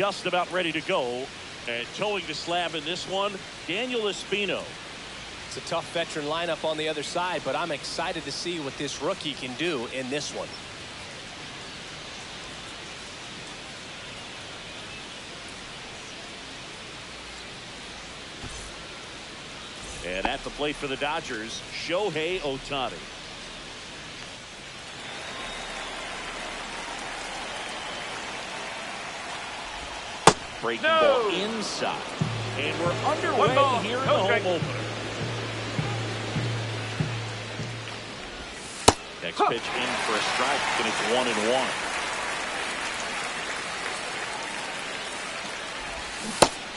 just about ready to go. And towing the slab in this one, Daniel Espino. It's a tough veteran lineup on the other side, but I'm excited to see what this rookie can do in this one. And at the plate for the Dodgers, Shohei Ohtani. Breaking ball inside. And we're underway here in the home opener. Next pitch in for a strike, and it's 1-1.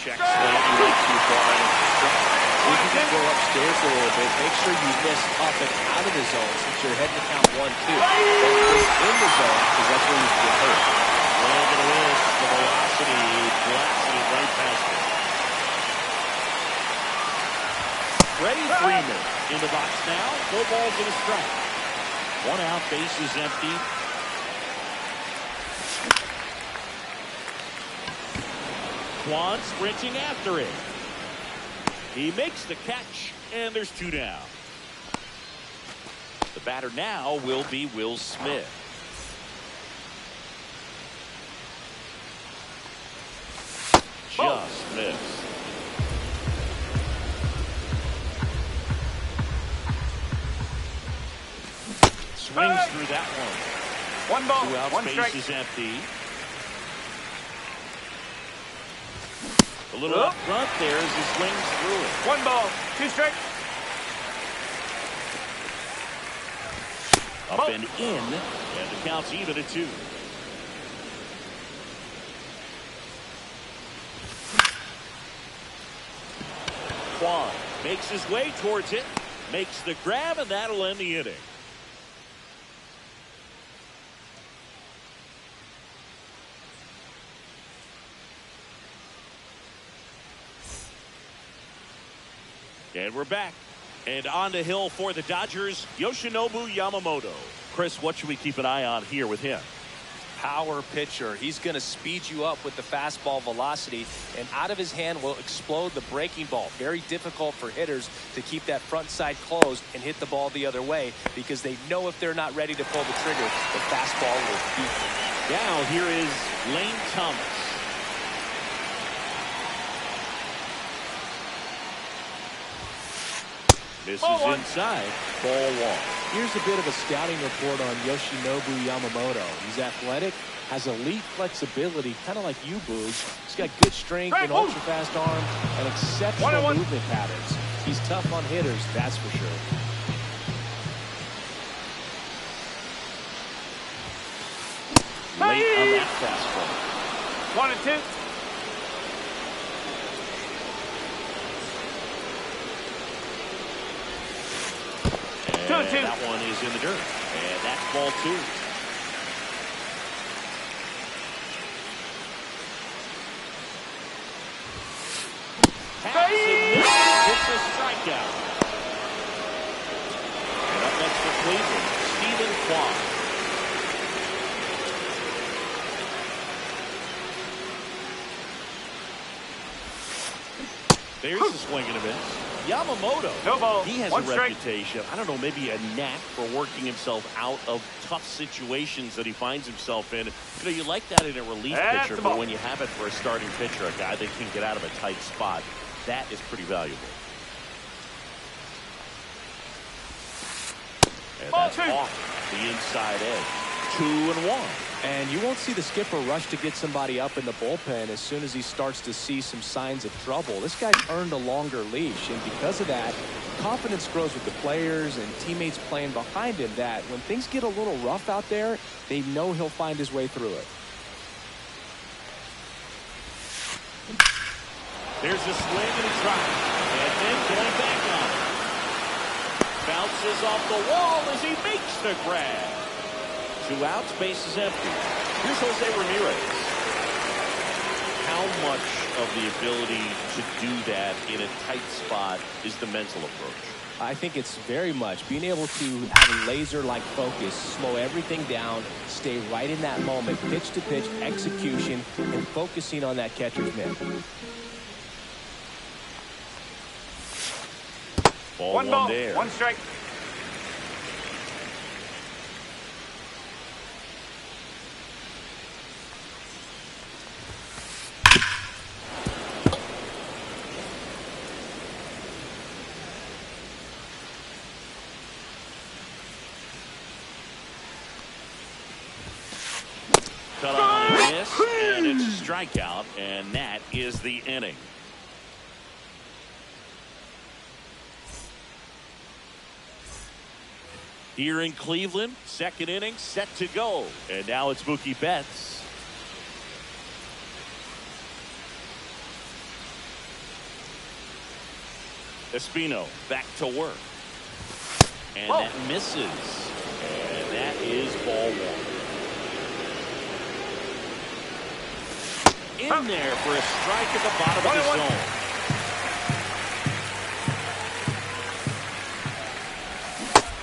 Check swing, way too far. If you can go upstairs a little bit, make sure you miss up and out of the zone since you're heading to count 1-2. Don't miss in the zone because that's where you get hurt. Well, the miss, the velocity blasting it right past it. Freddie Freeman in the box now. 4 balls and a strike. 1 out, base is empty. Kwan sprinting after it. He makes the catch, and there's 2 down. The batter now will be Will Smith. Just missed. Swings through that one. 1 ball, 2 outs, 1 base strike. is empty. A little up front there as he swings through it. 1 ball, 2 strikes. Up and in, and the count's even at 2. Kwan makes his way towards it, makes the grab, and that'll end the inning. And we're back. And on the hill for the Dodgers, Yoshinobu Yamamoto. Chris, what should we keep an eye on here with him? Power pitcher. He's going to speed you up with the fastball velocity, and out of his hand will explode the breaking ball. Very difficult for hitters to keep that front side closed and hit the ball the other way because they know if they're not ready to pull the trigger, the fastball will beat them. Now here is Lane Thomas. Misses inside. Ball 1. Here's a bit of a scouting report on Yoshinobu Yamamoto. He's athletic, has elite flexibility, kind of like you, Boog. He's got good strength and ultra-fast arm and exceptional movement patterns. He's tough on hitters, that's for sure. Late on that fastball. 1 and 2. And that one is in the dirt. And that's ball 2. It's a strikeout. And up next for Cleveland, Stephen Kwan. There's a swing and a miss. Yamamoto, No ball. he has 1 a strike. reputation, I don't know, maybe a knack for working himself out of tough situations that he finds himself in. You know, you like that in a relief That's pitcher, the but ball. when you have it for a starting pitcher, a guy that can get out of a tight spot, that is pretty valuable. And that's off the inside edge. 2-1. And you won't see the skipper rush to get somebody up in the bullpen as soon as he starts to see some signs of trouble. This guy's earned a longer leash, and because of that, confidence grows with the players and teammates playing behind him that when things get a little rough out there, they know he'll find his way through it. There's a swing and a try. And then going back on it. Bounces off the wall as he makes the grab. 2 outs, base is empty. Here's Jose Ramirez. How much of the ability to do that in a tight spot is the mental approach? I think it's very much being able to have laser-like focus, slow everything down, stay right in that moment, pitch to pitch, execution, and focusing on that catcher's mitt. One ball, there. One strike. Cut on this, and it's a strikeout, and that is the inning. Here in Cleveland, second inning set to go, and now it's Mookie Betts. Espino back to work, and that misses, and that is ball one. In there for a strike at the bottom of the zone.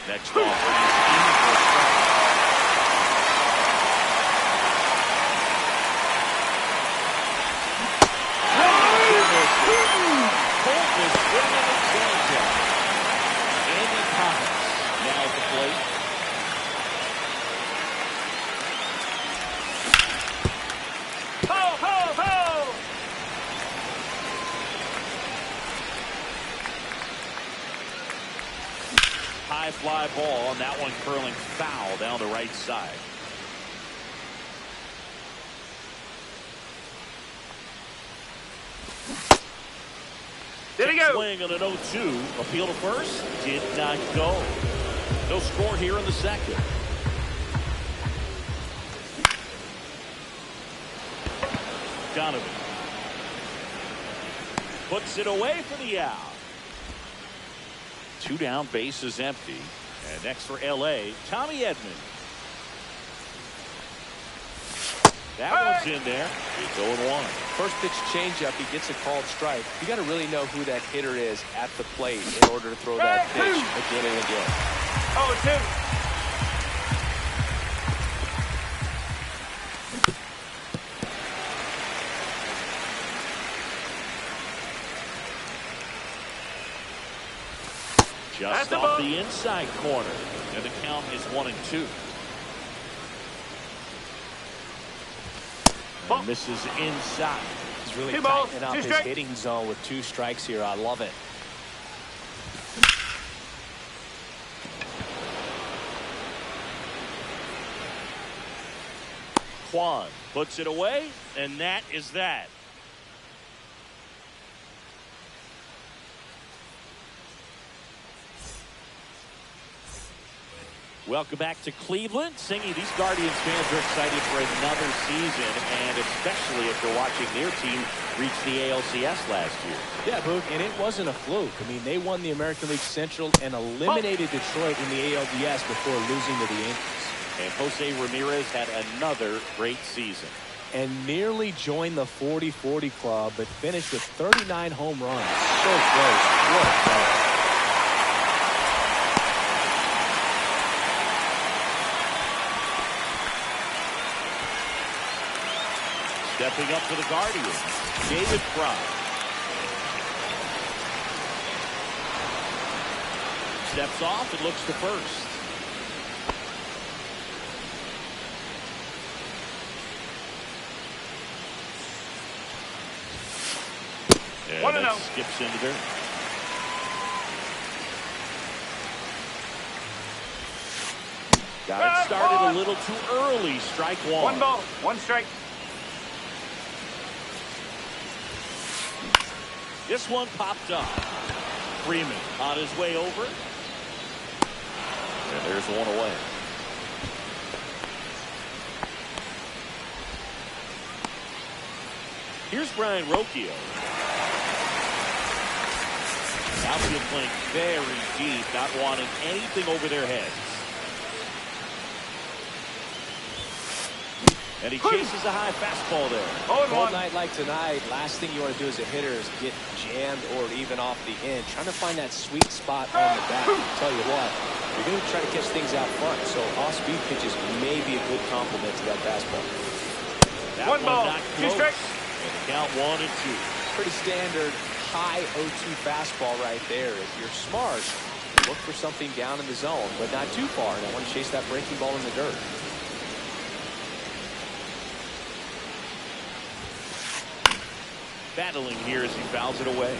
Next off, he's in for a strike. Colt is swinging the changeup. Andy Thomas now at the plate. High fly ball, and that one curling foul down the right side. There he goes. Swing on an 0-2. Appeal to first. Did not go. No score here in the second. Donovan puts it away for the out. Two down, bases empty. And next for L.A., Tommy Edman. That one's in there. It's 0-1. First pitch changeup, he gets a called strike. You got to really know who that hitter is at the plate in order to throw that pitch again and again. 0-2. Just off the inside corner. And the count is 1-2. And misses inside. He's really tightening up his hitting zone with two strikes here. I love it. Kwan puts it away, and that is that. Welcome back to Cleveland. Singy, these Guardians fans are excited for another season, and especially after watching their team reach the ALCS last year. Yeah, Boog, and it wasn't a fluke. I mean, they won the American League Central and eliminated Detroit in the ALDS before losing to the Yankees. And Jose Ramirez had another great season. And nearly joined the 40-40 club, but finished with 39 home runs. So close. What a player. Stepping up for the Guardians, David Fry. Steps off and looks to first. And that skips into there. Got it started a little too early. Strike one. One ball, one strike. This one popped up. Freeman on his way over. And there's one away. Here's Brian Rocchio. Outfield playing very deep, not wanting anything over their heads. And he chases a high fastball there. Cold night like tonight, last thing you want to do as a hitter is get jammed or even off the end. Trying to find that sweet spot on the bat. I'll tell you what, you're going to try to catch things out front, so off-speed pitches may be a good complement to that fastball. That one ball, 2 strikes. And count 1 and 2. Pretty standard high 0-2 fastball right there. If you're smart, look for something down in the zone, but not too far. And I want to chase that breaking ball in the dirt. Battling here as he fouls it away.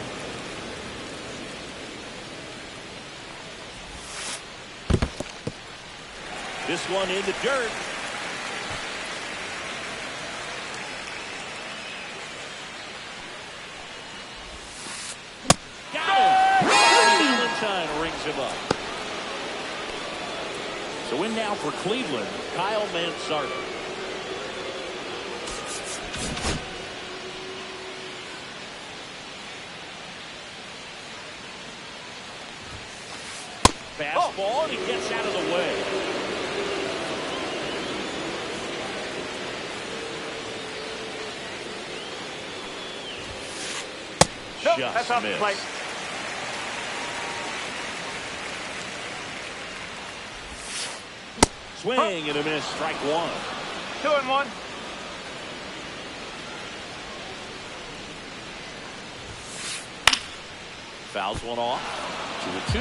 This one in the dirt. Got him! Valentine rings him up. So in now for Cleveland, Kyle Mansart. Fastball, and he gets out of the way. Nope, Just that's off the plate. Swing and a miss, strike 1. 2-1. Fouls one off. 2-2.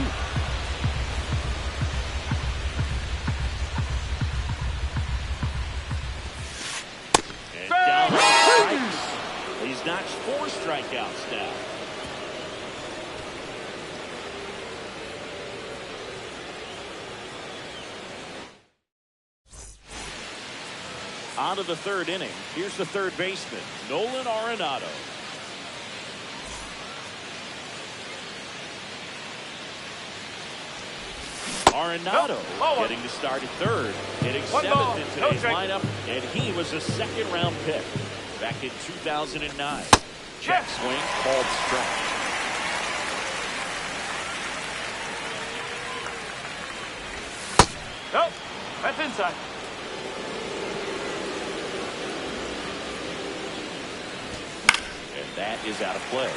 And down on strikes. He's notched 4 strikeouts now. On to the 3rd inning. Here's the 3rd baseman, Nolan Arenado. Arenado getting to start at 3rd, hitting 7th in today's lineup, and he was a 2nd-round pick back in 2009. Check swing, called strike. Nope, that's inside. And that is out of play.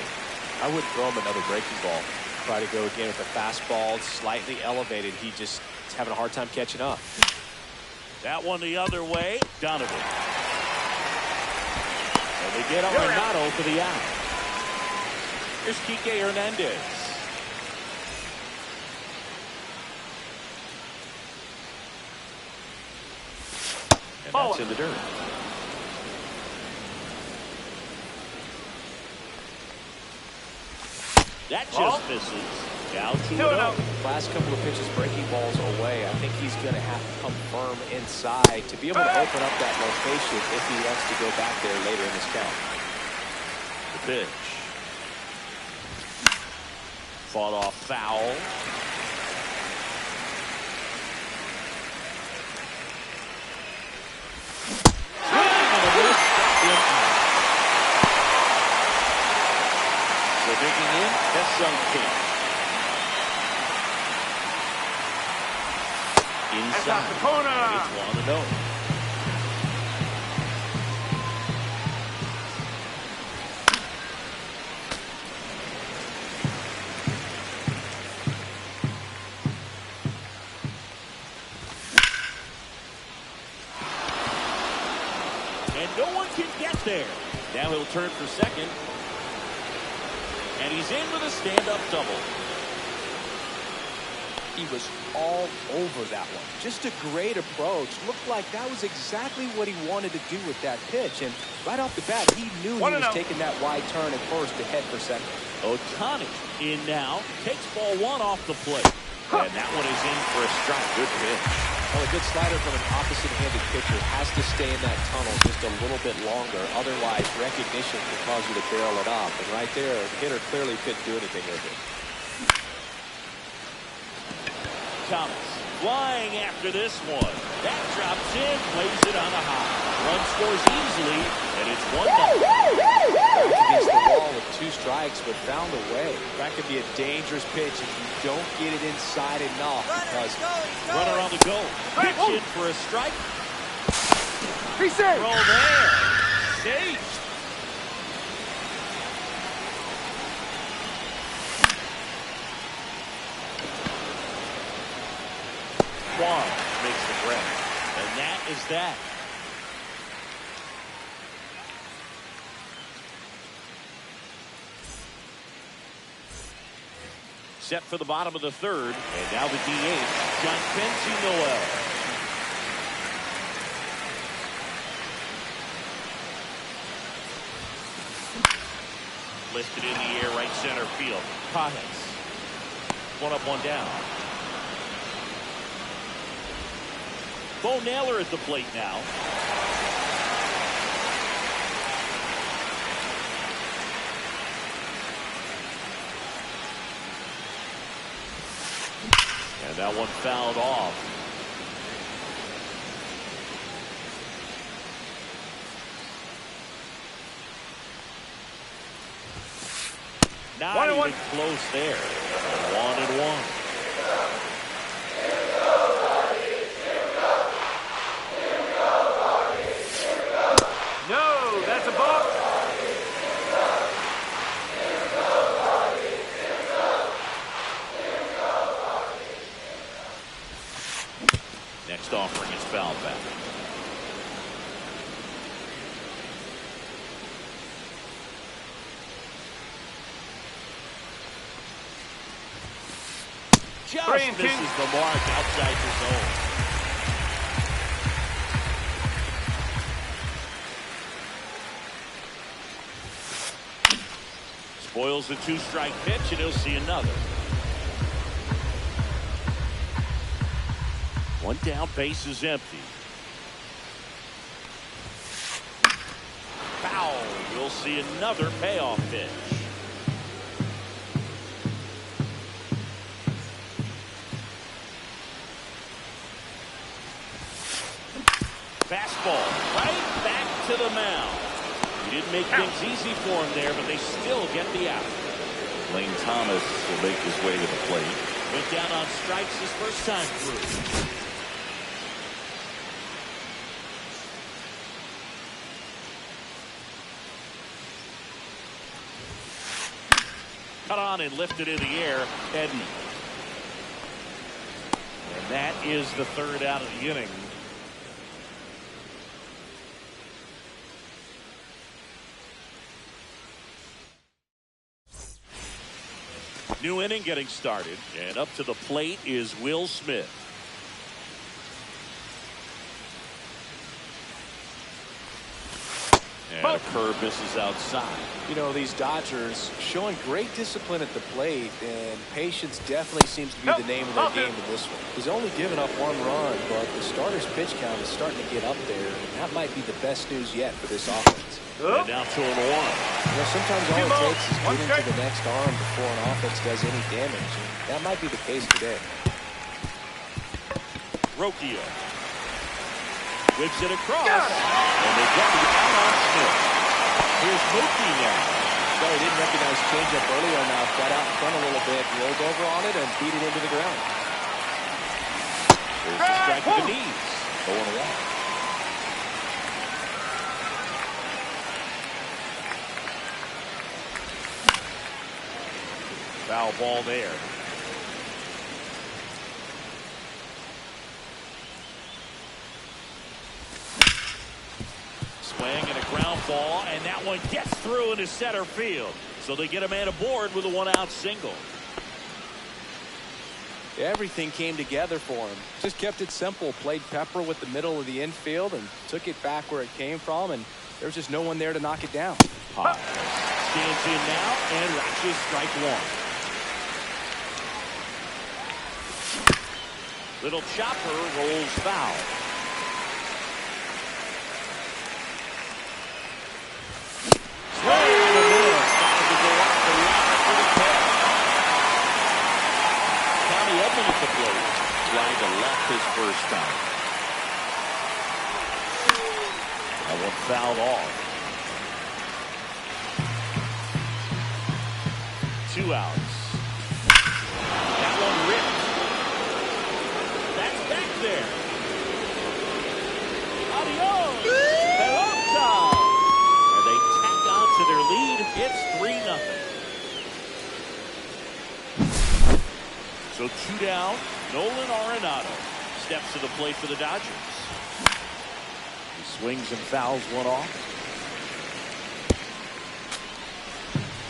I would throw him another breaking ball. Try to go again with a fastball, slightly elevated. He just is having a hard time catching up. That one the other way, Donovan. And they get Arenado for the out. Here's Kike Hernandez. And that's in the dirt. That just misses. Down 2-0. Last couple of pitches breaking balls away. I think he's going to have to come firm inside to be able to open up that location if he wants to go back there later in this count. The pitch. Fought off foul. So digging in, that's Sung King. Inside. The corner. It's 1-0. And no one can get there. Now he'll turn for second. And he's in with a stand-up double. He was all over that one. Just a great approach. Looked like that was exactly what he wanted to do with that pitch. And right off the bat, he knew he was taking that wide turn at first to head for second. Ohtani in now. Takes ball 1 off the plate. And that one is in for a strike. Good pitch. Well, a good slider from an opposite-handed pitcher has to stay in that tunnel just a little bit longer. Otherwise, recognition can cause you to barrel it off. And right there, the hitter clearly couldn't do anything with it. Thomas flying after this one. That drops in, plays it on a high. Run scores easily, and it's 1-0. Against the wall with 2 strikes, but found a way. That could be a dangerous pitch if you don't get it inside enough. Because runner on the go. Pitch in for a strike. Be safe. Throw there. Safe. Juan makes the grab. And that is that. Set for the bottom of the third. And now the DH, John Quincy Noel. Lifted in the air, right center field. Pajes. One up, one down. Bo Naylor at the plate now. And that one fouled off. Not even close there. 1-1. No, that's a ball. Next offering is fouled back. Just misses the mark outside the zone. Spoils the two-strike pitch, and he'll see another. One down, base is empty. Foul. We'll see another payoff pitch. Fastball right back to the mound. He didn't make things easy for him there, but they still get the out. Lane Thomas will make his way to the plate. Went down on strikes his first time through. Cut on and lifted in the air, Edman. And that is the third out of the inning. New inning getting started, and up to the plate is Will Smith. And a curve misses outside. You know, these Dodgers showing great discipline at the plate, and patience definitely seems to be the name of their game in this one. He's only given up one run, but the starter's pitch count is starting to get up there, and that might be the best news yet for this offense. And now 2-1. You know, sometimes all it takes is getting to the next arm before an offense does any damage, and that might be the case today. Rocchio whips it across, and they get the out on Smith. Here's Mookie now. So he didn't recognize changeup earlier enough, got out in front a little bit, rolled over on it, and beat it into the ground. There's the strike to the knees. 0-1. Foul ball there. Swing and a ground ball, and that one gets through into center field. So they get a man aboard with a one-out single. Everything came together for him. Just kept it simple. Played pepper with the middle of the infield and took it back where it came from, and there was just no one there to knock it down. Stands in now and watches strike one. Little chopper rolls foul. Swing and a miss. Started to go off the line for the catch. Tommy Edman at the plate. Fly to left his first time. That one fouled off. 2 outs. That one ripped. That's back there. Adios. 2 down. Nolan Arenado steps to the plate for the Dodgers. He swings and fouls one off.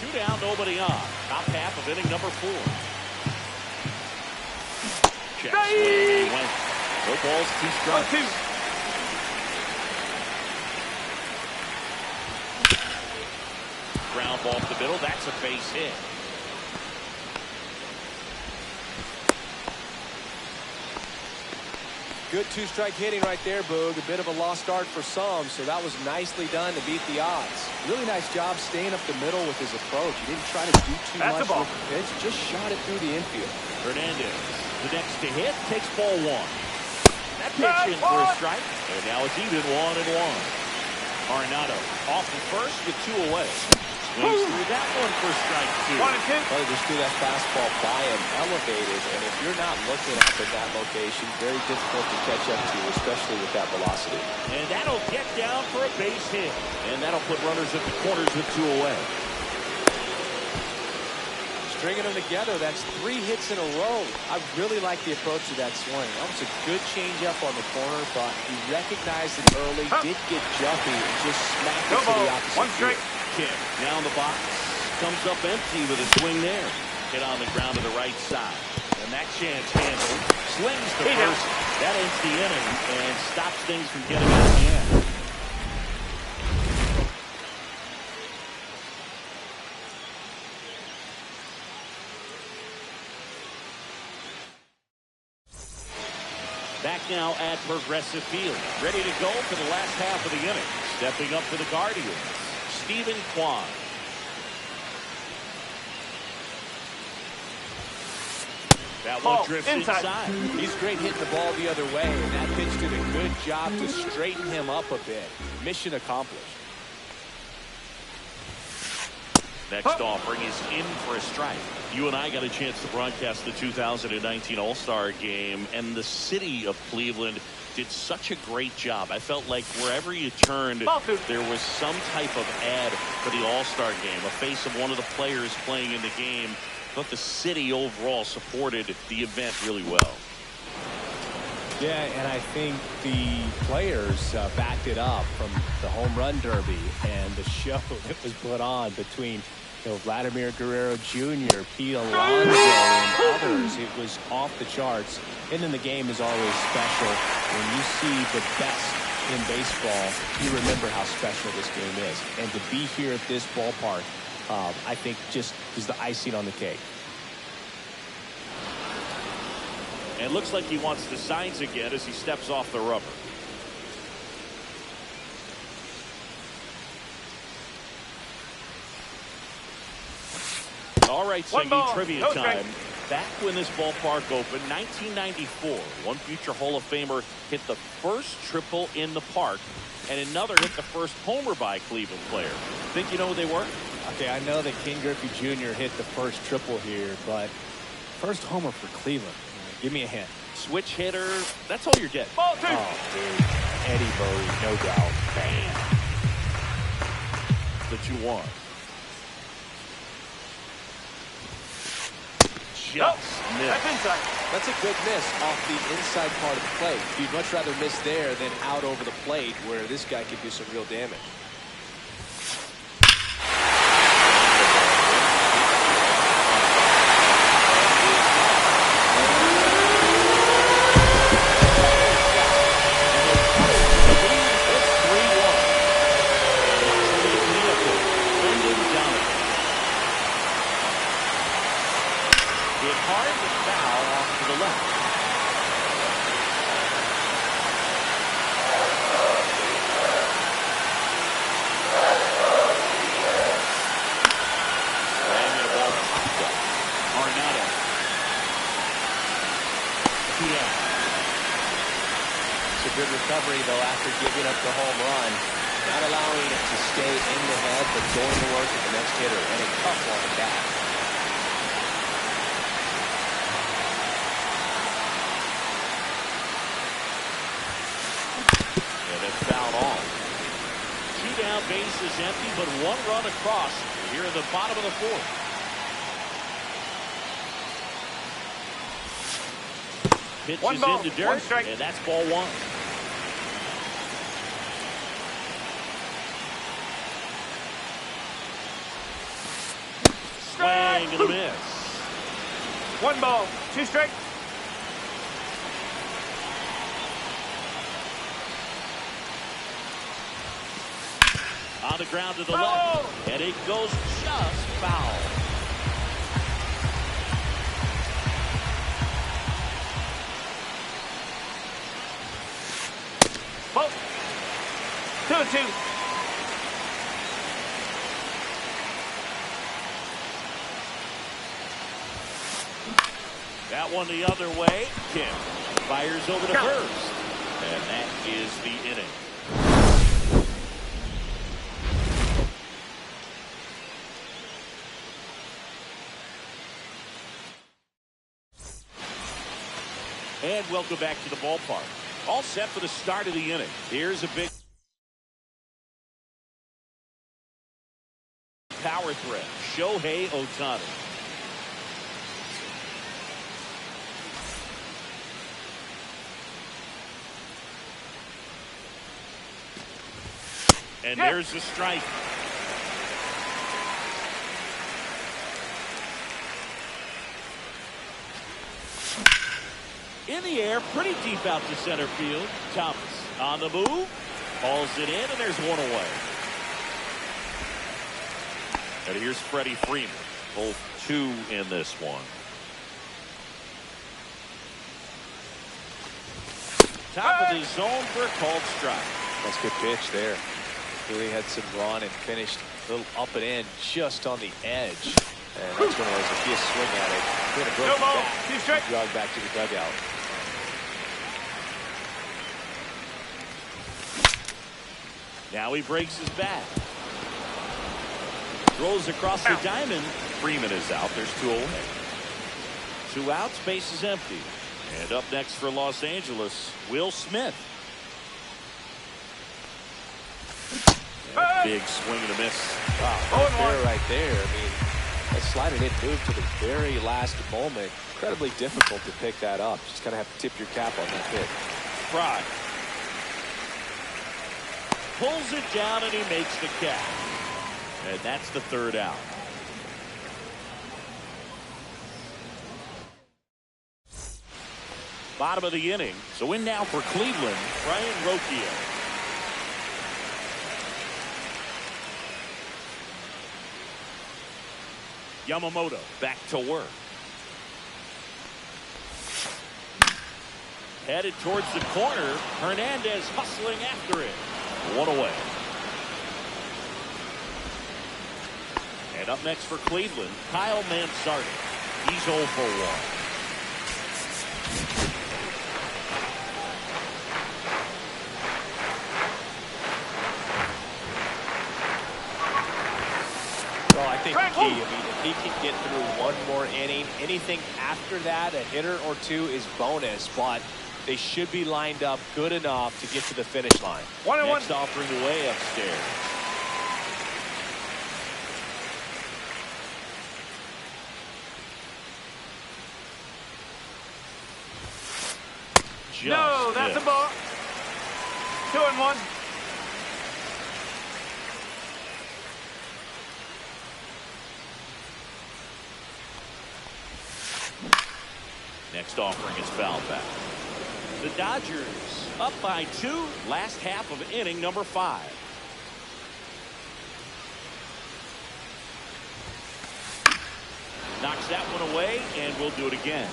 2 down, nobody on. Top half of inning number 4. Check swing, went. No balls, 2 strikes. 1-2. Ground ball up the middle. That's a base hit. Good 2-strike hitting right there, Boog. A bit of a lost start for some, so that was nicely done to beat the odds. Really nice job staying up the middle with his approach. He didn't try to do too much with the pitch, just shot it through the infield. Hernandez, the next to hit, takes ball 1. That pitch in for a strike, and now it's even 1-1. Arenado off the first with 2 away. Swings through that one for strike 2. 1-2. Well, just threw that fastball by him, elevated, and if you're not looking up at that location, very difficult to catch up to, especially with that velocity. And that'll get down for a base hit. And that'll put runners at the corners with 2 away. Stringing them together, that's 3 hits in a row. I really like the approach to that swing. That was a good changeup on the corner, but he recognized it early, did get jumpy, and just smacked it to the opposite 1 strike. field. Kick down the box, comes up empty with a swing there. Hit on the ground to the right side. And that chance handled. Slings to first. That ends the inning and stops things from getting out of the end. Back now at Progressive Field. Ready to go for the last half of the inning. Stepping up for the Guardians, Stephen Kwan. That one drifts inside. He's great hitting the ball the other way, and that pitch did a good job to straighten him up a bit. Mission accomplished. Next offering is in for a strike. You and I got a chance to broadcast the 2019 All-Star Game, and the city of Cleveland did such a great job. I felt like wherever you turned, there was some type of ad for the All-Star Game, a face of one of the players playing in the game. But the city overall supported the event really well. Yeah, and I think the players backed it up from the home run derby and the show that was put on between Vladimir Guerrero Jr., Pete Alonso, and others. It was off the charts. And then the game is always special. When you see the best in baseball, you remember how special this game is. And to be here at this ballpark, I think just is the icing on the cake. And it looks like he wants the signs again as he steps off the rubber. All right, Seggy, trivia time. Back when this ballpark opened, 1994, one future Hall of Famer hit the first triple in the park, and another hit the first homer by a Cleveland player. Think you know who they were? Okay, I know that Ken Griffey Jr. hit the first triple here, but first homer for Cleveland. Give me a hint. Switch hitter. That's all you're getting. Ball 2. Oh, dude. Eddie Murray, no doubt. Bam. The 2-1. Just missed. That's inside. That's a good miss off the inside part of the plate. You'd much rather miss there than out over the plate where this guy could do some real damage. Good recovery, though, after giving up the home run. Not allowing it to stay in the head, but going to work at the next hitter. And a tough one at that. And it's fouled off. 2 down, base is empty, but 1 run across here in the bottom of the 4th. Pitches One ball, into dirt, one strike. and that's ball one. Swing and a miss. One ball, two strikes. On the ground to the Foul! left, and it goes just foul. Ball. 2-2. That one the other way. Kim fires over to Count. first, and that is the inning. And welcome back to the ballpark. All set for the start of the inning. Here's a big power threat. Shohei Ohtani. And there's the strike. In the air, pretty deep out to center field. Thomas on the move. Hauls it in, and there's one away. And here's Freddie Freeman. Both two in this one. Top of the zone for a called strike. That's a good pitch there. Really had some run and finished a little up and in just on the edge. And that's one of those, if you swing at it, you're going to No ball, back, two strikes. jog back to the dugout. Now he breaks his bat. Throws across the diamond. Freeman is out. There's two away. 2 outs, base is empty. And up next for Los Angeles, Will Smith. Big swing and a miss. Wow, right there, right there. I mean, that slider didn't move to the very last moment. Incredibly difficult to pick that up. Just kind of have to tip your cap on that pitch. Fry pulls it down, and he makes the catch. And that's the 3rd out. Bottom of the inning. So in now for Cleveland, Brian Rocchio. Yamamoto back to work. Headed towards the corner. Hernandez hustling after it. One away. And up next for Cleveland, Kyle Manzardi. He's 0 for 1. Well, I think the key, I mean, if he can get through one more inning, anything after that, a hitter or two is bonus, but they should be lined up good enough to get to the finish line. 1-1. Next offering away upstairs. No, that's a ball. 2-1. Next offering is foul back. The Dodgers up by 2. Last half of inning number 5. Knocks that one away, and we'll do it again.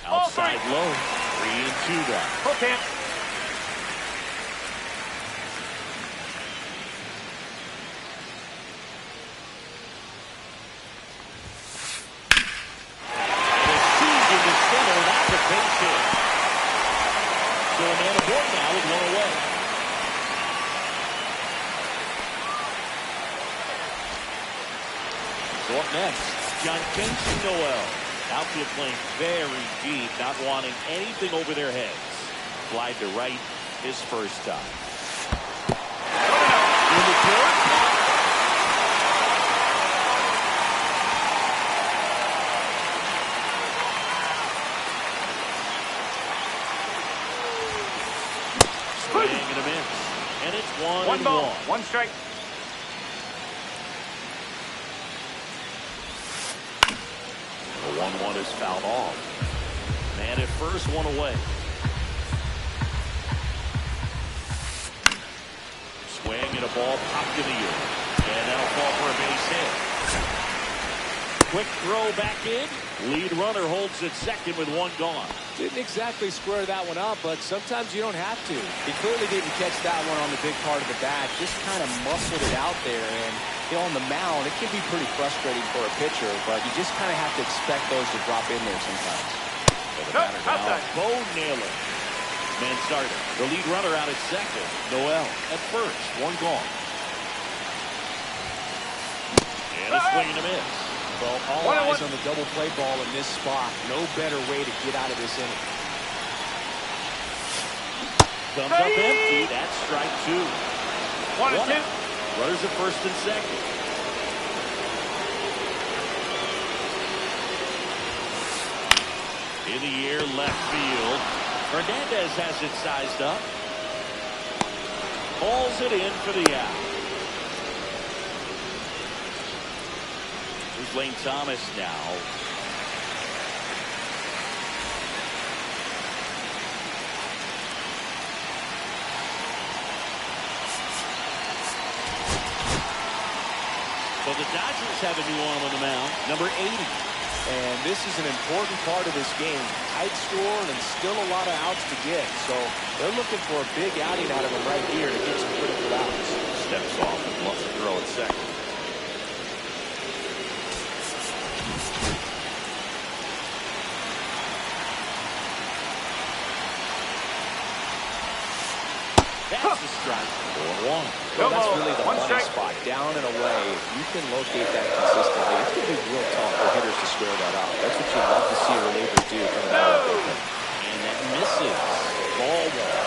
Outside low. 3-2 down. Full camp. So a man aboard now with 1 away. So up next, John Kingston Noel. Outfield playing very deep, not wanting anything over their heads. Slide to right his first time. Swing and a miss. And it's 1-1. One ball, one strike. The 1-1 is fouled off. Man at first, one away. Swing and a ball popped in the air. And that'll fall for a base hit. Quick throw back in. Lead runner holds at second with one gone. Didn't exactly square that one up, but sometimes you don't have to. He clearly didn't catch that one on the big part of the bat. Just kind of muscled it out there. And you know, on the mound, it can be pretty frustrating for a pitcher, but you just kind of have to expect those to drop in there sometimes. Bo Naylor. Man started. The lead runner out at second. Noel at first. One gone. And a swing and a miss. Well, all eyes on the double play ball in this spot. No better way to get out of this inning. Comes up empty. That's strike two. 1-2. Runners at first and second. In the air, left field. Hernandez has it sized up. Hauls it in for the out. Here's Lane Thomas now. So the Dodgers have a new arm on the mound, number 80. And this is an important part of this game. Tight score and still a lot of outs to get. So they're looking for a big outing out of him right here to get some critical outs. Steps off and wants to throw at second. That's a strike. 4-1. Well, that's really the money spot. Down and away. If you can locate that consistently, it's going to be real tough for hitters to square that out. That's what you'd love to see relievers do coming out of the bullpen. And that misses. Ball one.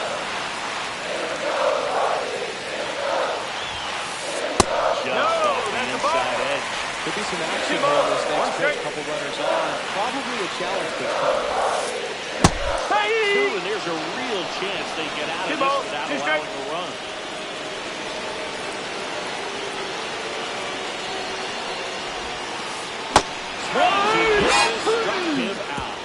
Just off the inside edge. Could be some action here on this next pitch. Couple runners on. Probably a challenge pitch coming. Two, and there's a real chance they get out of this without allowing a run. Struck him out.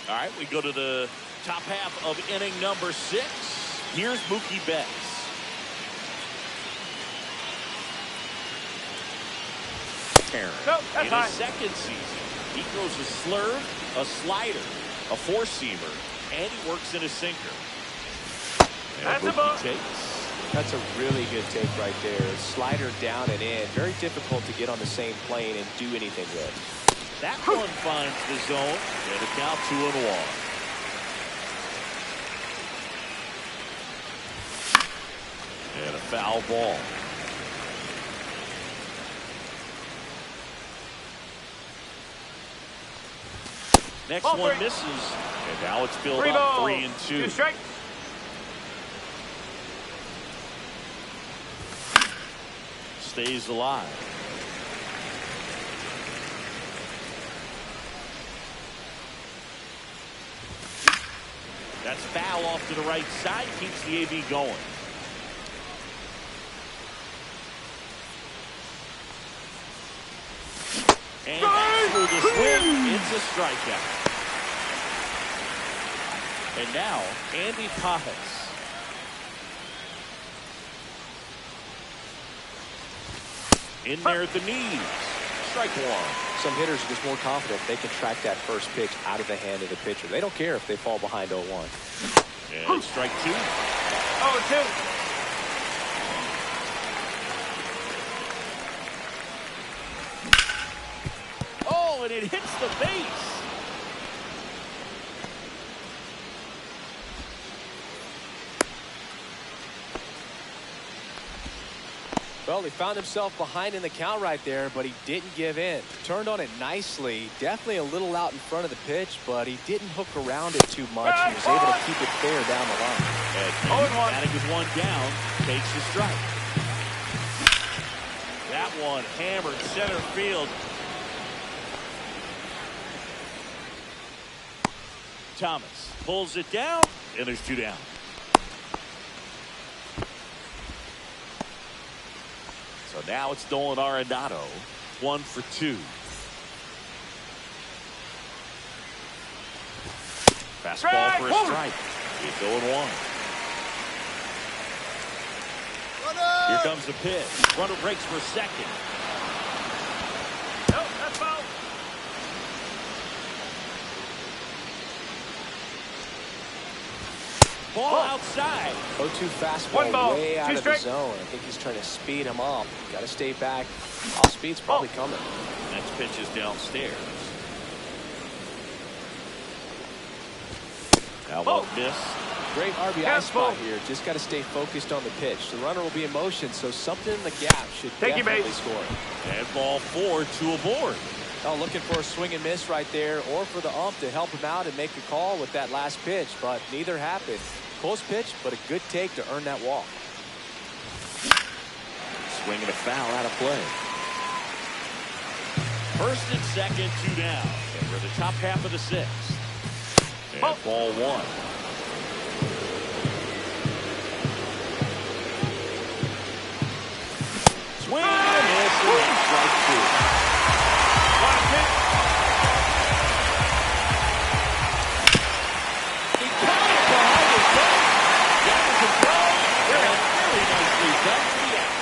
All right, we go to the top half of inning number 6. Here's Mookie Betts. In his second season, he throws a slurve, a slider, a four-seamer, and he works in a sinker. And Mookie takes. That's a really good take right there. Slider down and in. Very difficult to get on the same plane and do anything with. That one finds the zone, and it's now 2-1. And a foul ball. Next one misses, and now it's filled up 3-2. 2 strikes. Stays alive. That's foul off to the right side, keeps the AB going. And that's through the swing. It's a strikeout. And now, Andy Pajas. In there at the knees. Strike one. Some hitters are just more confident they can track that first pitch out of the hand of the pitcher. They don't care if they fall behind 0-1. And strike two. 0-2. Oh, and it hits the base. Well, he found himself behind in the count right there, but he didn't give in. Turned on it nicely. Definitely a little out in front of the pitch, but he didn't hook around it too much. He was able to keep it fair down the line. Batting with one down, takes the strike. That one hammered center field. Thomas pulls it down, and there's two down. So now it's Nolan Arenado, 1 for 2. Fastball for a strike. It's 0-1. Here comes the pitch. Runner breaks for second. No, that's foul. Ball outside. 0-2 fastball One ball, way out two of the strike. zone. I think he's trying to speed him up. Got to stay back. Off speed's probably coming. Next pitch is downstairs. Now won't miss. Great RBI Careful. spot here. Just got to stay focused on the pitch. The runner will be in motion, so something in the gap should definitely score. And ball 4, 2 aboard. Oh, looking for a swing and miss right there, or for the ump to help him out and make a call with that last pitch, but neither happened. Close pitch, but a good take to earn that walk. Swing and a foul out of play. First and second, 2 down. And we're the top half of the 6th. And ball 1. Swing and a miss, and strike 2. He caught it behind his back. That was a throw, and very nicely done to the out.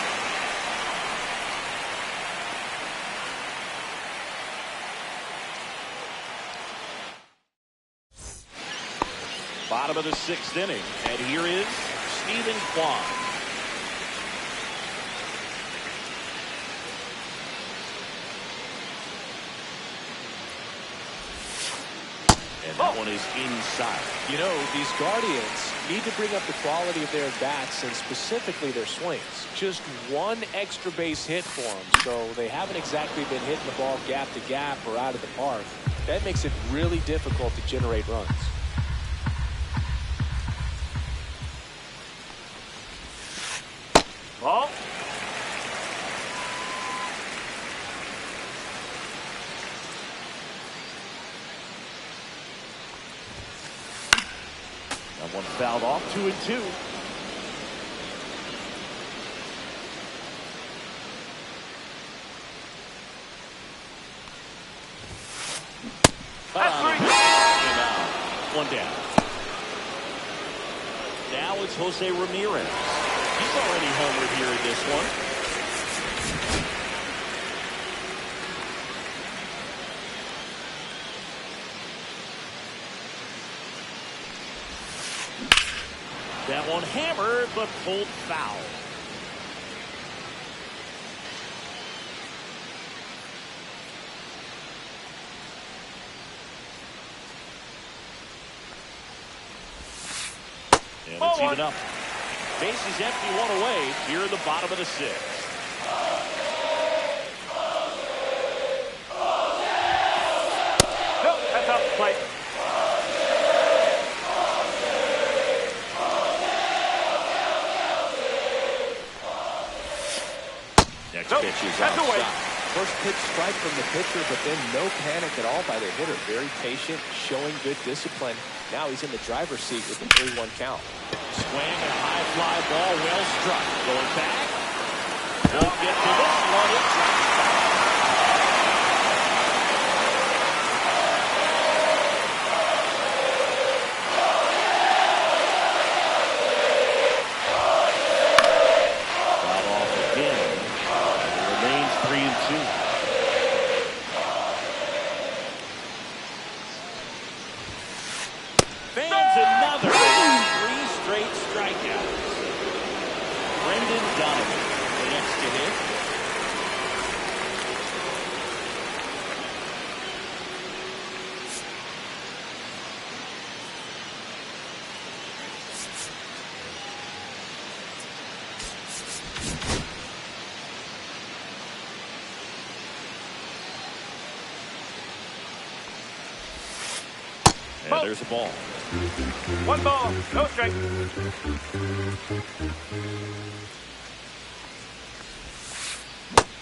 Bottom of the 6th inning, and here is Stephen Kwan. And that one is inside. You know, these Guardians need to bring up the quality of their bats and specifically their swings. Just one extra base hit for them, so they haven't exactly been hitting the ball gap to gap or out of the park. That makes it really difficult to generate runs. Ball. That one fouled off, 2-2. That's three. And out. One down. Now it's Jose Ramirez. He's already homered here in this one. That one hammered, but pulled foul. And it's even up. Bases empty, one away here in the bottom of the 6th. No, that's off the plate. Next Nope, pitch is that's away. outside. First pitch strike from the pitcher, but then no panic at all by the hitter. Very patient, showing good discipline. Now he's in the driver's seat with the 3-1 count. Swing and a high fly ball, well struck. Going back. Won't get to this one. It drops back. Foul off again. And it remains 3-2. Fans another 3 straight strikeouts. Brendan Donovan, the next to hit. And there's a ball. 1 ball, no strike.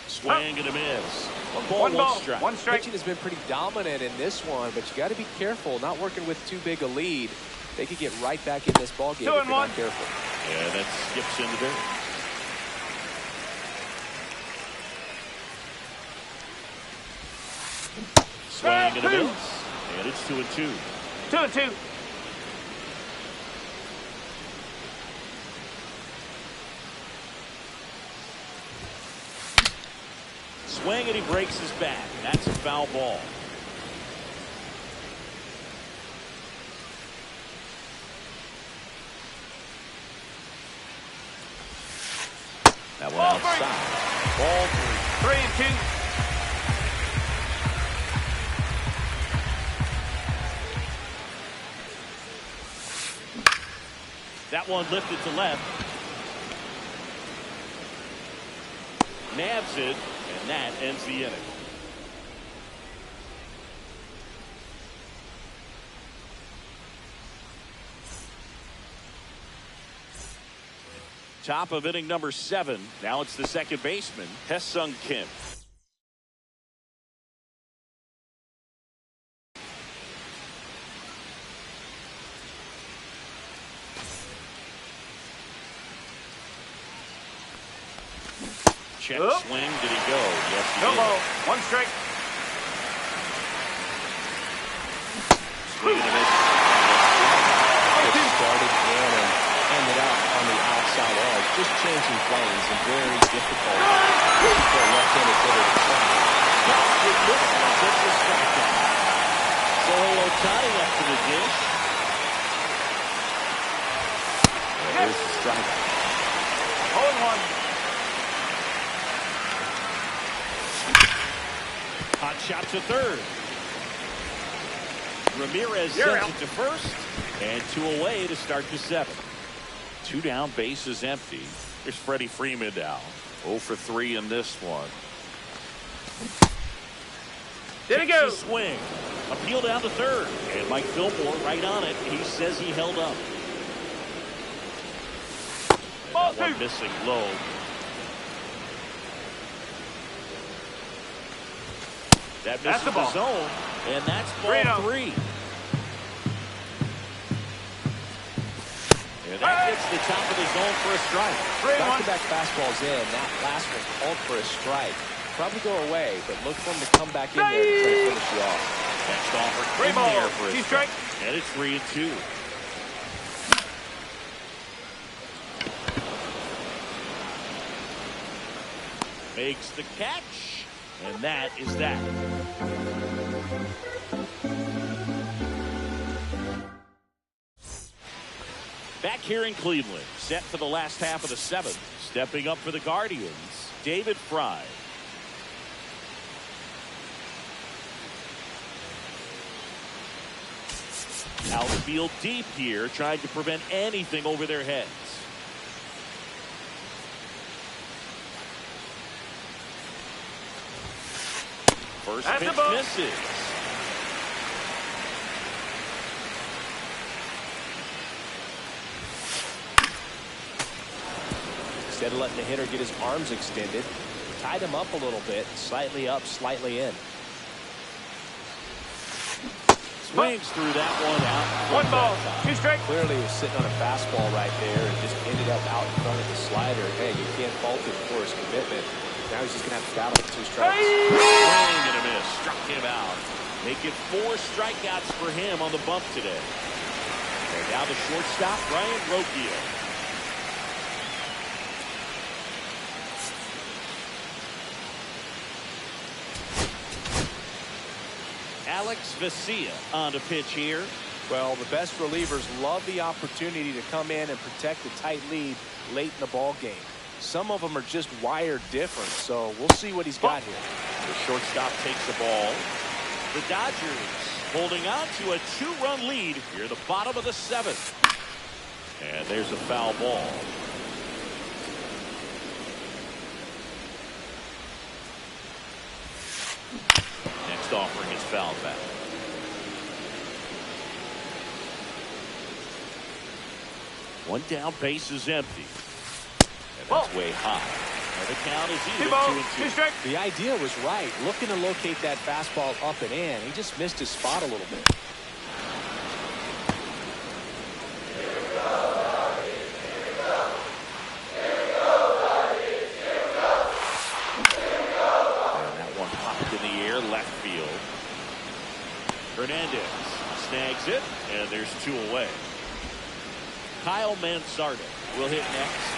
Swing and a miss. 1 ball, 1 ball, 1 strike. 1 strike. Pitching has been pretty dominant in this one, but you got to be careful. Not working with too big a lead. They could get right back in this ball game 2 if and they're 1. not careful. Yeah, that skips into there. Swing and a miss. And it's 2 and 2. 2 and 2. Swing and he breaks his back. That's a foul ball. That one Ball outside. Ball 3. 3 and 2. That one lifted to left. Nabs it, and that ends the inning. Top of inning number 7. Now it's the second baseman, Hesung Kim. Check swing. Did he go? Yes, he No did. ball, 1 strike. Swing and a miss. Just started in and ended up on the outside edge. Just changing planes and very difficult for a left-handed hitter to try. It looks like it's a strikeout. So Ohtani up to the dish. There's the strikeout. 0 and 1. Hot shot to third. Ramirez sends it to first. And 2 away to start the 7th. 2 down, bases empty. Here's Freddie Freeman now. 0 for 3 in this one. There he goes. Swing. Appeal down to third. And Mike Fillmore right on it. He says he held up. Ball That one 2. missing low. That misses the ball. zone. And that's ball 3-0. 3. And that gets the top of the zone for a strike. 3 and 1. Back-to-back fastballs in. That last one called for a strike. Probably go away, but look for him to come back in there and try to finish you off. Next offer 3 in balls, there for a 2 strike. strike. And it's 3 and 2. Makes the catch. And that is that. Back here in Cleveland, set for the last half of the 7th. Stepping up for the Guardians, David Fry. Outfield deep here, trying to prevent anything over their heads. First That's pitch the ball. misses. Instead of letting the hitter get his arms extended, tied him up a little bit, slightly up, slightly in. Swings through that one out. 1 ball, 2 strike. Clearly was sitting on a fastball right there and just ended up out in front of the slider. Hey, you can't fault him for his commitment. Now he's just going to have to battle with 2 strikes. Swing and a miss. Struck him out. Make it 4 strikeouts for him on the bump today. And now the shortstop, Brian Rocchio. Alex Vesia on to pitch here. Well, the best relievers love the opportunity to come in and protect a tight lead late in the ball game. Some of them are just wired different, so we'll see what he's got here. The shortstop takes the ball. The Dodgers holding on to a 2-run lead here at the bottom of the 7th. And there's a foul ball. Next offering is foul back. One down, base is empty. And that's way high. And the count is even 2-2. Strike. The idea was right. Looking to locate that fastball up and in. He just missed his spot a little bit. And that one popped in the air, left field. Hernandez snags it, and there's 2 away. Kyle Mansardo will hit next.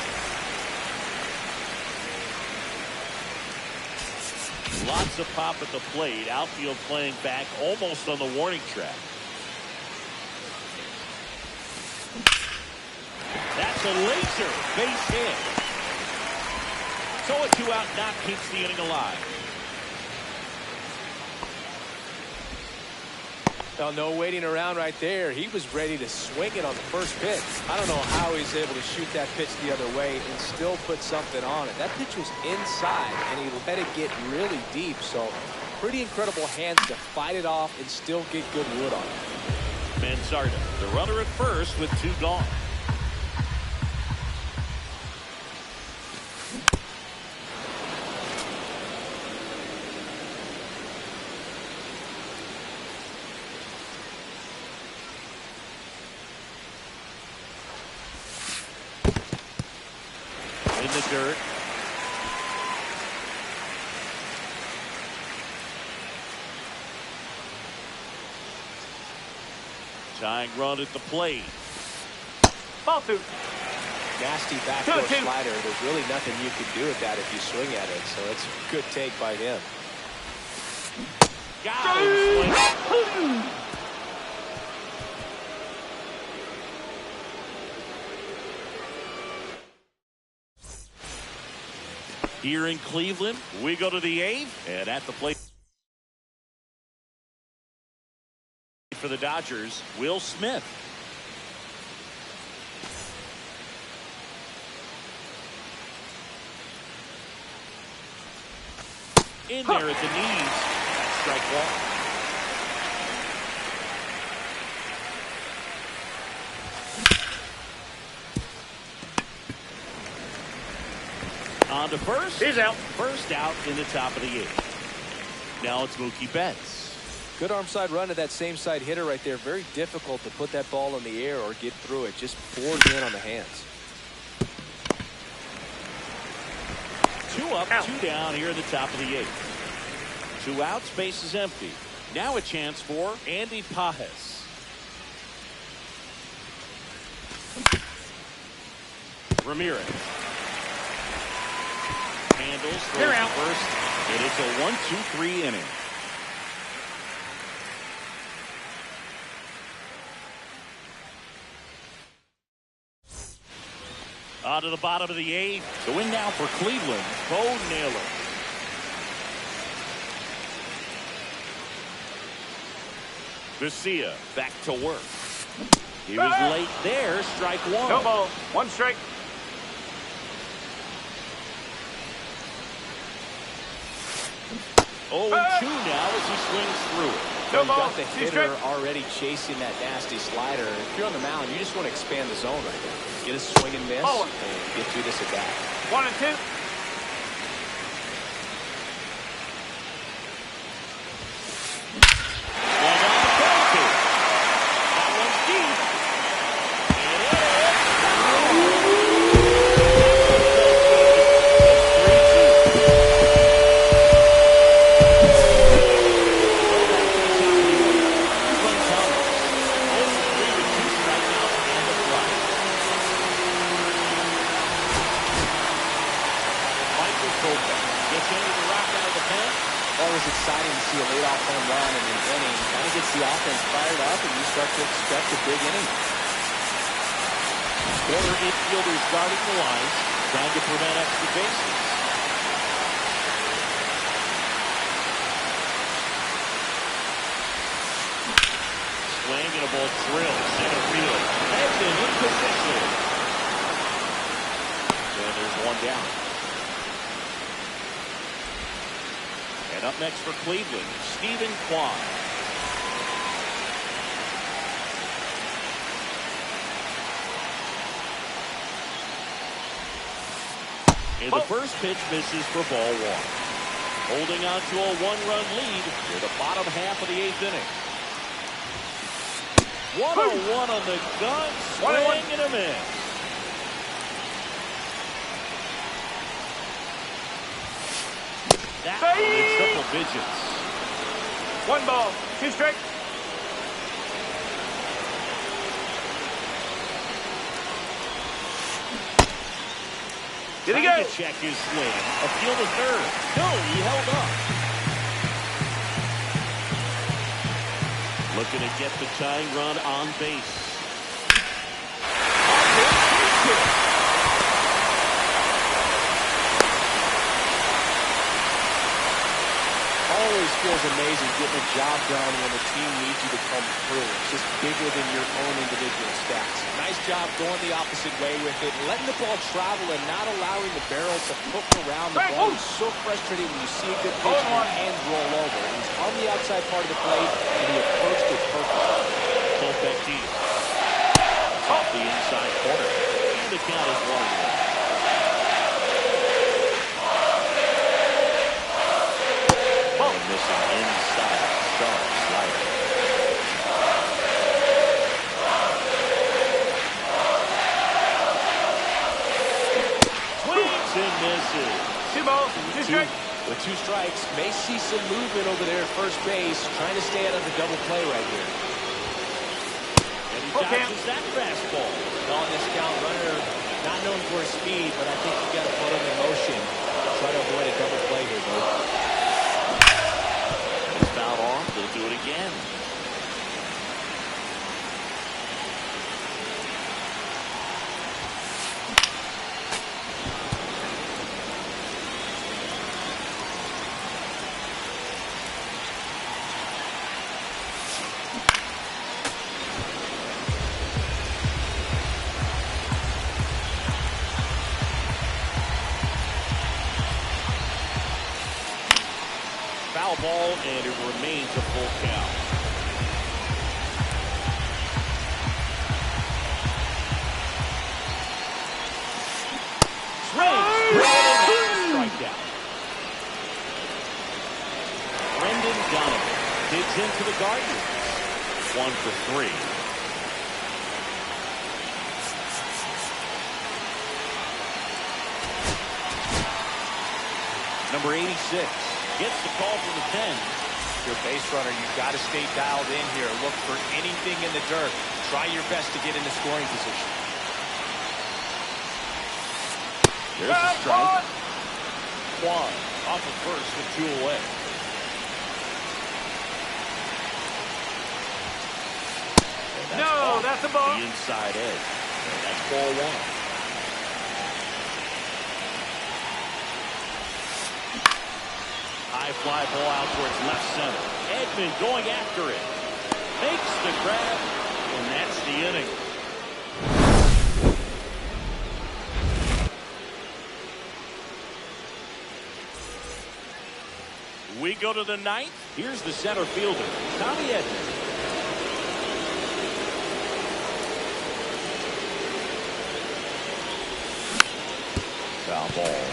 Lots of pop at the plate. Outfield playing back almost on the warning track. That's a laser base hit. So a 2-out knock keeps the inning alive. Well, no waiting around right there. He was ready to swing it on the first pitch. I don't know how he's able to shoot that pitch the other way and still put something on it. That pitch was inside, and he let it get really deep. So pretty incredible hands to fight it off and still get good wood on it. Mansardo, the runner at first with 2 gone. In the dirt. Tying run at the plate. Ball 2. Nasty backdoor 2-2. slider. There's really nothing you can do with that if you swing at it. So it's a good take by him. Got him. Here in Cleveland, we go to the 8th, and at the plate for the Dodgers, Will Smith. In there at the knees. That's strike 1. On to first. He's out. First out in the top of the 8th. Now it's Mookie Betts. Good arm side run to that same side hitter right there. Very difficult to put that ball in the air or get through it. Just forged in on the hands. 2 up, 2 down here in the top of the 8th. 2 outs, base is empty. Now a chance for Andy Pajes. Ramirez. Handles, throws to first, and it's a 1-2-3 inning. On to the bottom of the 8th. The win now for Cleveland, Bo Naylor. Garcia back to work. He was late there, strike 1. No ball. 1 strike. Oh, 2 now as he swings through it. No You've ball. got the hitter already chasing that nasty slider. If you're on the mound, you just want to expand the zone right there. Get a swing and miss and get through this at bat. 1 and 2. One on the penalty. That one's deep. And it Always exciting to see a leadoff home run in an inning. Kind of gets the offense fired up, and you start to expect a big inning. Corner infielders guarding the lines, trying to prevent extra bases. Swing and a ball drilled center field. Heads in position. And there's 1 down. And up next for Cleveland, Stephen Kwan. And the first pitch misses for ball one. Holding on to a one-run lead near the bottom half of the 8th inning. 1-1 on the gun, swing and a miss. That one in triple digits. 1 ball, 2 strikes. Did he go? To check his swing. Appeal to third. No, he held up. Looking to get the tying run on base. Always feels amazing getting a job done when the team needs you to come through. It's just bigger than your own individual stats. Nice job going the opposite way with it, letting the ball travel and not allowing the barrel to hook around the ball. It's so frustrating when you see a good pitch and your hands roll over. He's on the outside part of the plate, and he approached it perfectly. Pulled back deep. Off the inside corner. And the count is 1-1. Missing inside sharp slider. Swings and misses. 2 balls, 2 strikes. With 2 strikes, may see some movement over there at first base, trying to stay out of the double play right here. And he dodges that fastball. On this count, runner not known for his speed, but I think you got to put him in motion. Try to avoid a double play here, though. Fouled off. They'll do it again. Foul ball, and it remains a full count. Strikeout. Brendan Donovan digs into the Guardians. 1 for 3. Number 86 gets the call from the 10. Your base runner, you've got to stay dialed in here. Look for anything in the dirt. Try your best to get into scoring position. There's a strike. Juan off of first with 2 away. No, that's a ball. The inside edge. And that's ball 1. High fly ball out towards left center. Edman going after it. Makes the grab, and that's the inning. We go to the 9th. Here's the center fielder, Tommy Edman. Foul ball.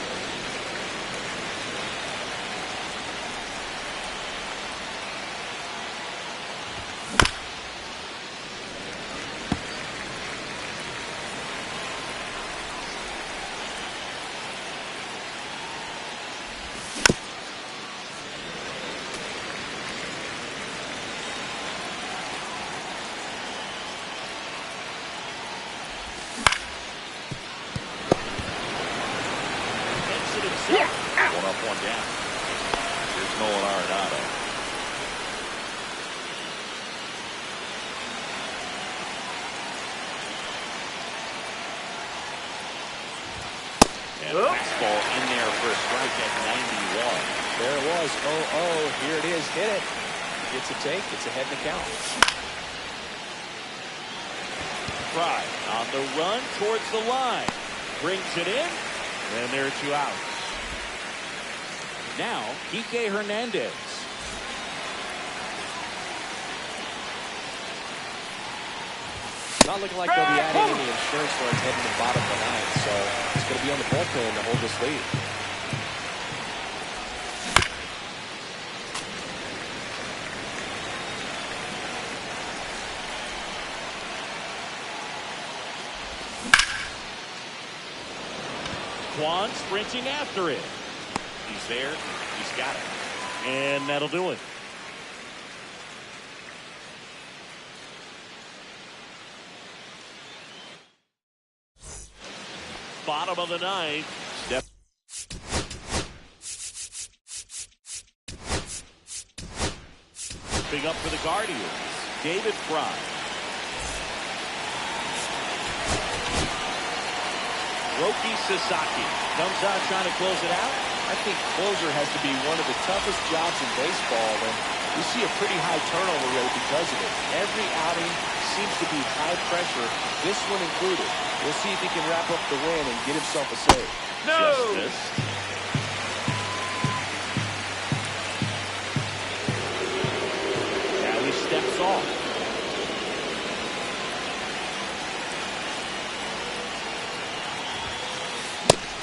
One up, one down. Here's Nolan Arenado. And fastball in there for a strike at 91. There it was. 0-0. Here it is. Hit it. Gets a take. It's ahead in the count. Fry on the run towards the line. Brings it in. And there are 2 outs. Now, Kike Hernandez. Not looking like they'll be adding any insurance runs heading to the bottom of the ninth, so it's going to be on the bullpen to hold this lead. Kwan sprinting after it. He's there. He's got it. And that'll do it. Bottom of the ninth. Step. Big up for the Guardians. David Fry. Roki Sasaki comes out trying to close it out. I think closer has to be one of the toughest jobs in baseball, and you see a pretty high turnover rate because of it. Every outing seems to be high pressure, this one included. We'll see if he can wrap up the win and get himself a save. No! Justice. Now he steps off.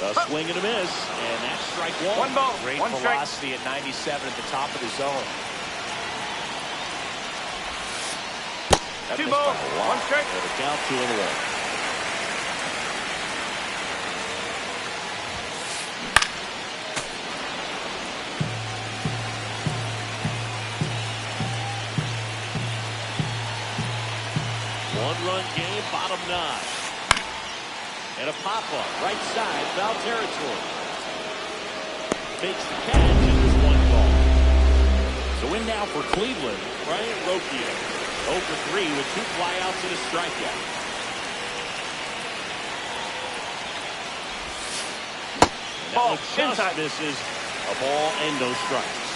A swing and a miss, and that's strike one. One ball, Great one strike. velocity at 97 at the top of the zone. That Two missed by balls, a lot. one strike. And a count 2-1. One-run game, bottom nine. And a pop-up, right side, foul territory. Makes the catch, and there's one ball. So in now for Cleveland, Brian Rocchio. 0 for 3 with 2 flyouts and a strikeout. And that one just inside. misses a ball and no strikes.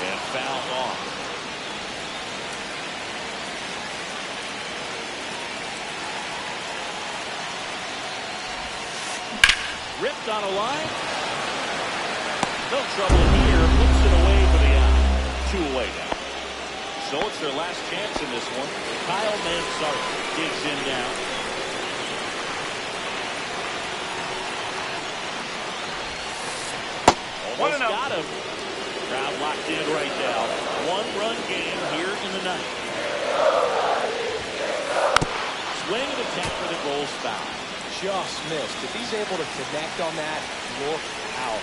And fouled off. Ripped on a line. No trouble here. Puts it away for the out. 2 away now. So it's their last chance in this one. Kyle Mansart digs in down. Almost got him. Crowd locked in right now. 1-run game here in the ninth. Swing and attack for the goal foul. Just missed. If he's able to connect on that, look out.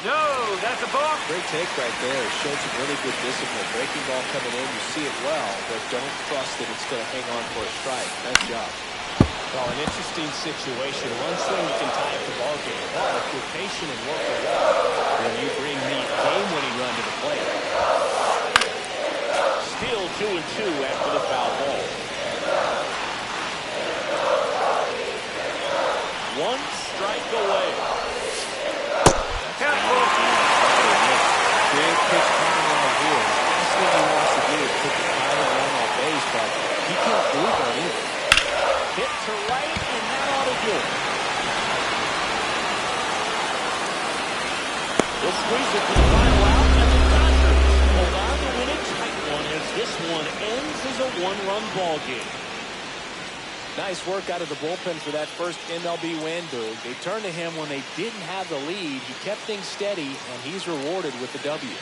No, that's a ball. Great take right there. Showed some really good discipline. Breaking ball coming in, you see it well, but don't trust that it's going to hang on for a strike. Nice job. Well, an interesting situation. One swing you can tie up the ball game. But if you're patient and work the wall, then you bring the game-winning run to the plate. Still 2-2 after the foul ball. 1 strike away. Count ball. Big pitch coming right here. Last thing he wants to do is put the final run on base, but he can't move on either. Hit to right, and that ought to do it. We'll squeeze it to the final out, and the Dodgers hold on to win a tight one as this one ends as a 1-run ball game. Nice work out of the bullpen for that first MLB win, Boog. They turned to him when they didn't have the lead. He kept things steady, and he's rewarded with the W.